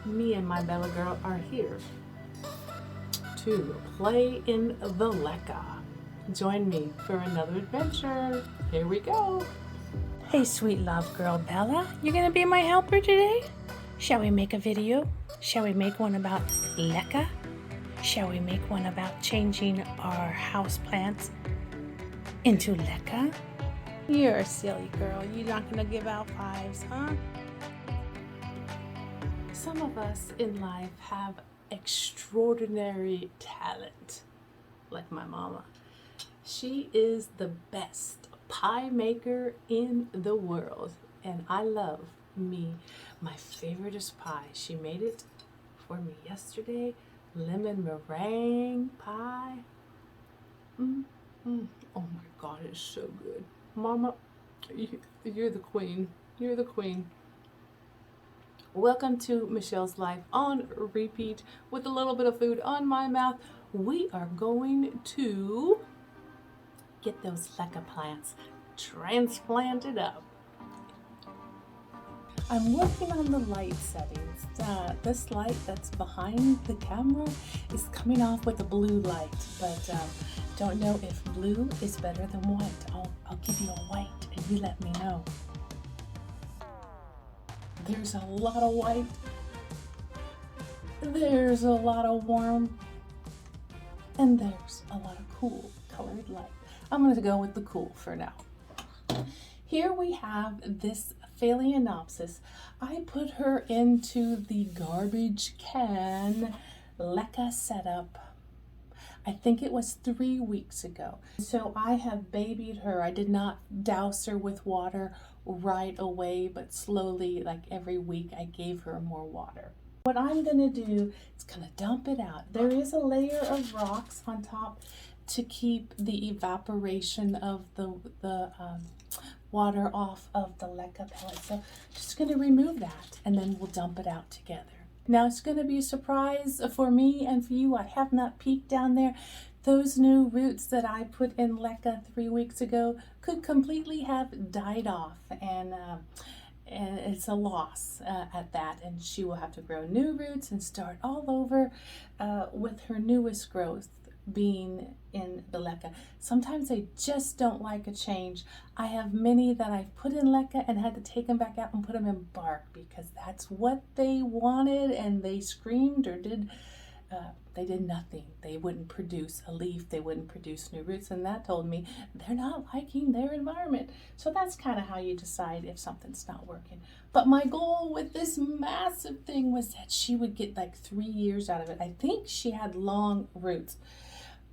Me and my Bella girl are here to play in the Leca. Join me for another adventure. Here we go. Hey, sweet love girl Bella, you gonna be my helper today? Shall we make a video? Shall we make one about Leca? Shall we make one about changing our houseplants into Leca? You're a silly girl. You're not gonna give out fives, huh? Some of us in life have extraordinary talent, like my mama. She is the best pie maker in the world, and I love me my favoriteest pie. She made it for me yesterday, lemon meringue pie. Oh my God, it's so good. Mama, you're the queen. You're the queen. Welcome to Michelle's Life on repeat with a little bit of food on my mouth. We are going to get those Leca plants transplanted up. I'm working on the light settings. This light that's behind the camera is coming off with a blue light, but don't know if blue is better than white. I'll give you a white and you let me know. There's a lot of white. There's a lot of warm. And there's a lot of cool colored light. I'm going to go with the cool for now. Here we have this Phalaenopsis. I put her into the garbage can Leca setup. I think it was 3 weeks ago. So I have babied her. I did not douse her with water right away, but slowly, like every week, I gave her more water. What I'm gonna do is gonna dump it out. There is a layer of rocks on top to keep the evaporation of the water off of the Leca pellet. So just gonna remove that and then we'll dump it out together. Now it's gonna be a surprise for me and for you. I have not peeked down there. Those new roots that I put in Leca 3 weeks ago could completely have died off, and it's a loss at that, and she will have to grow new roots and start all over with her newest growth being in the Leca. Sometimes I just don't like a change. I have many that I've put in Leca and had to take them back out and put them in bark because that's what they wanted, and they screamed or did they did nothing. They wouldn't produce a leaf. They wouldn't produce new roots. And that told me they're not liking their environment. So that's kind of how you decide if something's not working. But my goal with this massive thing was that she would get like 3 years out of it. I think she had long roots.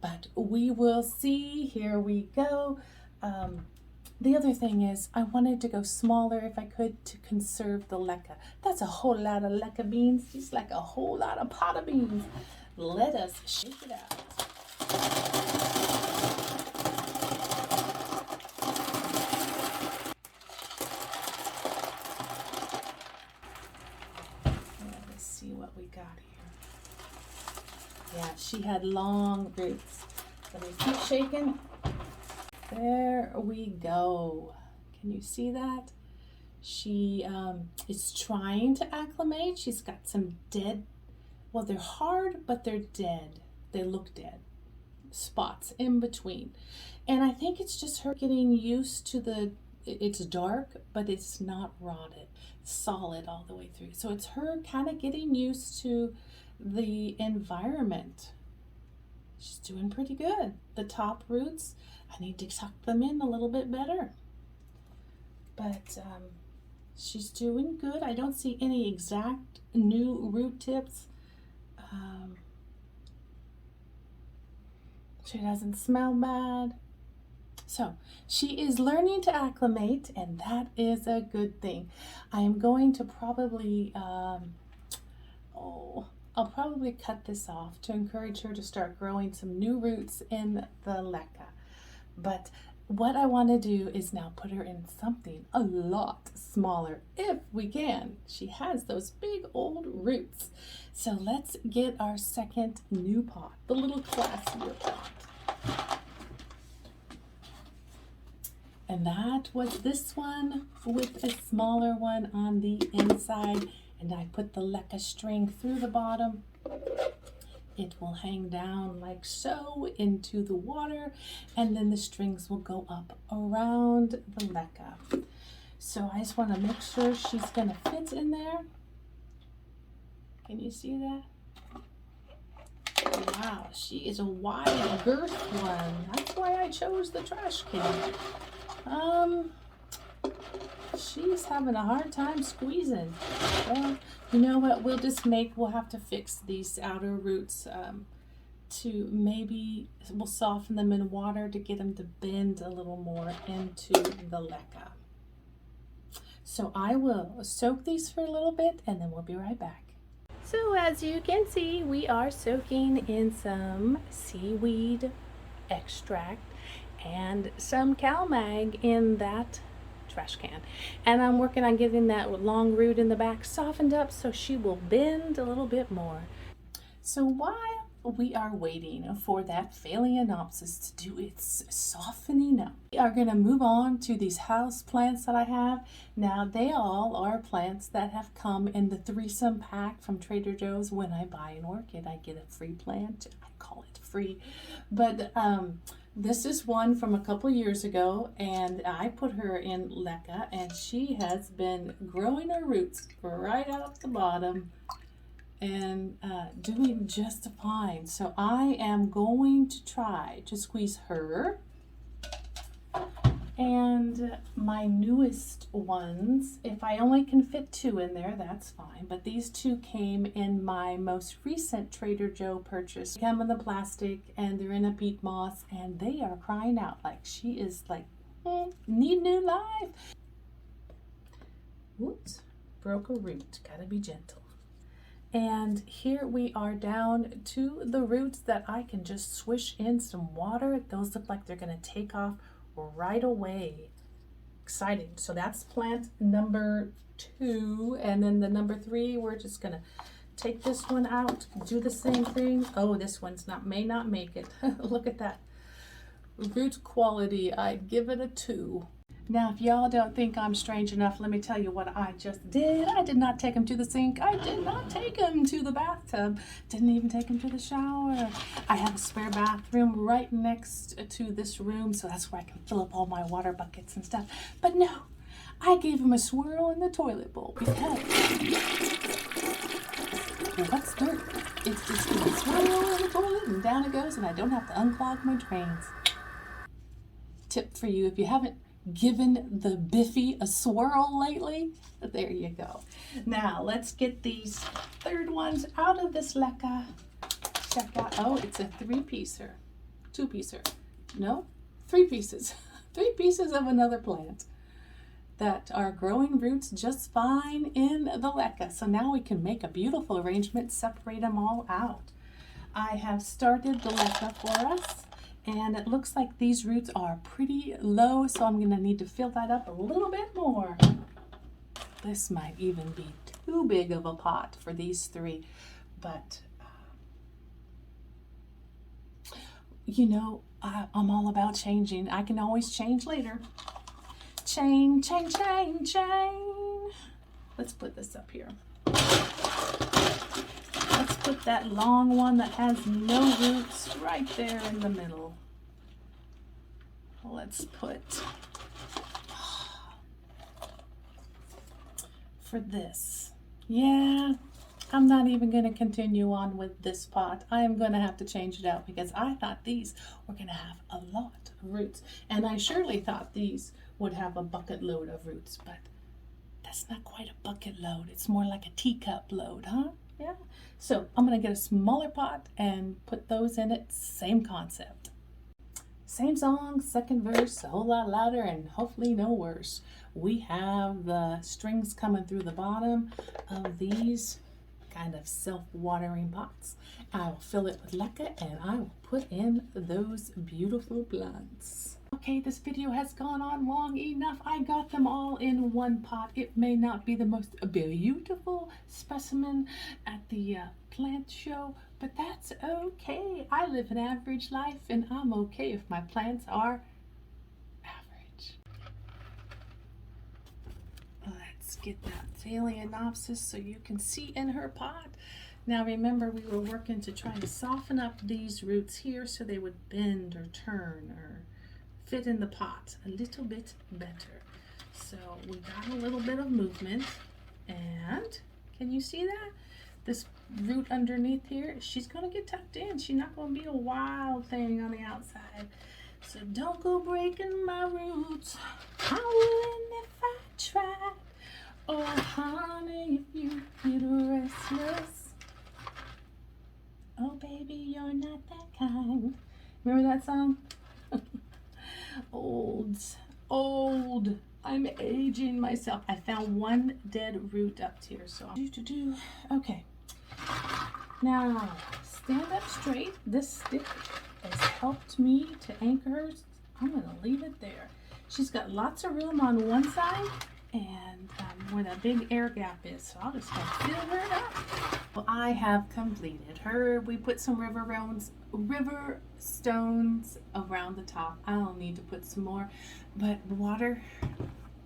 But we will see. Here we go. The other thing is I wanted to go smaller if I could to conserve the Leca. That's a whole lot of Leca beans. It's like a whole lot of pot of beans. Let us shake it out. Let's see what we got here. Yeah, she had long roots. Let me keep shaking. There we go. Can you see that? She is trying to acclimate. She's got some dead, well, they're hard, but they're dead. They look dead. Spots in between. And I think it's just her getting used to it's dark, but it's not rotted. Solid all the way through. So it's her kind of getting used to the environment. She's doing pretty good. The top roots, I need to tuck them in a little bit better. But she's doing good. I don't see any exact new root tips. She doesn't smell bad. So she is learning to acclimate, and that is a good thing. I am going to probably, I'll probably cut this off to encourage her to start growing some new roots in the Leca. But what I want to do is now put her in something a lot smaller if we can. She has those big old roots. So let's get our second new pot, the little classier pot. And that was this one with a smaller one on the inside. and I put the Leca string through the bottom, it will hang down like so into the water, and then the strings will go up around the Leca. So I just want to make sure she's going to fit in there. Can you see that? Wow, she is a wide girth one. That's why I chose the trash can. She's having a hard time squeezing. Well, you know what? We'll have to fix these outer roots to maybe, we'll soften them in water to get them to bend a little more into the Leca. So I will soak these for a little bit and then we'll be right back. So as you can see, we are soaking in some seaweed extract and some CalMag in that trash can. And I'm working on getting that long root in the back softened up so she will bend a little bit more. So while we are waiting for that Phalaenopsis to do its softening up, we are going to move on to these house plants that I have. Now they all are plants that have come in the threesome pack from Trader Joe's. When I buy an orchid, I get a free plant. I call it free, but this is one from a couple years ago, and I put her in Leca, and she has been growing her roots right out the bottom and doing just fine. So I am going to try to squeeze her and my newest ones. If I only can fit 2 in there, that's fine, but these 2 came in my most recent Trader Joe purchase. They come in the plastic and they're in a peat moss, and they are crying out like she is like need new life. Whoops, broke a root, gotta be gentle. And here we are down to the roots that I can just swish in some water. Those look like they're gonna take off right away. Exciting. So that's plant number 2, and then the number 3, we're just gonna take this one out, do the same thing. Oh, this one's may not make it. Look at that root quality. I'd give it a 2. Now, if y'all don't think I'm strange enough, let me tell you what I just did. I did not take them to the sink. I did not take them to the bathtub. Didn't even take them to the shower. I have a spare bathroom right next to this room, so that's where I can fill up all my water buckets and stuff. But no, I gave them a swirl in the toilet bowl because, well, what's dirt? It's just going to swirl in the toilet and down it goes, and I don't have to unclog my drains. Tip for you, if you haven't given the Biffy a swirl lately, there you go. Now let's get these third ones out of this Leca. Check out, oh, it's a 3-piecer, 2-piecer, no, 3 pieces. 3 pieces of another plant that are growing roots just fine in the Leca. So now we can make a beautiful arrangement, separate them all out. I have started the Leca for us, and it looks like these roots are pretty low, so I'm going to need to fill that up a little bit more. This might even be too big of a pot for these 3, but you know, I'm all about changing. I can always change later. Chain, chain, chain, chain. Let's put this up here. Let's put that long one that has no roots right there in the middle. Let's put, for this, yeah, I'm not even going to continue on with this pot. I am going to have to change it out because I thought these were going to have a lot of roots, and I surely thought these would have a bucket load of roots, but that's not quite a bucket load. It's more like a teacup load, huh? Yeah. So I'm going to get a smaller pot and put those in it. Same concept. Same song, second verse, a whole lot louder and hopefully no worse. We have the strings coming through the bottom of these kind of self-watering pots. I will fill it with Leca and I will put in those beautiful plants. Okay, this video has gone on long enough. I got them all in one pot. It may not be the most beautiful specimen at the plant show, but that's okay. I live an average life and I'm okay if my plants are average. Let's Let's get that Phalaenopsis so you can see in her pot. Now remember, we were working to try to soften up these roots here so they would bend or turn or fit in the pot a little bit better. So we got a little bit of movement, and can you see that? This root underneath here, she's gonna get tucked in. She's not gonna be a wild thing on the outside. So don't go breaking my roots. I wouldn't if I tried. Oh honey, if you get restless. Oh baby, you're not that kind. Remember that song? Old. I'm aging myself. I found one dead root up here, so okay. Now stand up straight. This stick has helped me to anchor her. I'm gonna leave it there. She's got lots of room on one side and where that big air gap is, so I'll just fill her up. Well, I have completed her. We put some river stones around the top. I don't need to put some more, but water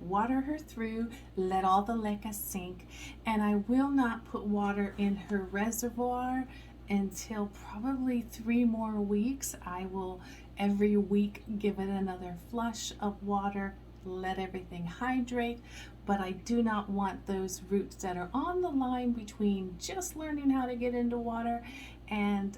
her through, let all the leca sink, and I will not put water in her reservoir until probably 3 more weeks. I will every week give it another flush of water, let everything hydrate, but I do not want those roots that are on the line between just learning how to get into water and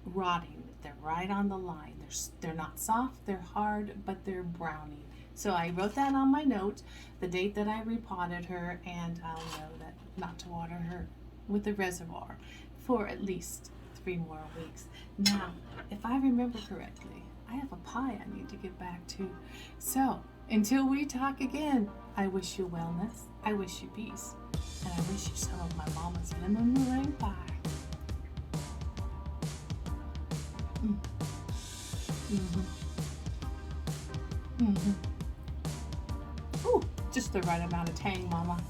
rotting. They're right on the line. They're not soft, they're hard, but they're browning. So I wrote that on my note, the date that I repotted her, and I'll know that not to water her with the reservoir for at least 3 more weeks. Now, if I remember correctly, I have a pie I need to get back to. So, until we talk again, I wish you wellness, I wish you peace, and I wish you some of my mama's lemon meringue pie. Ooh, just the right amount of tang, mama.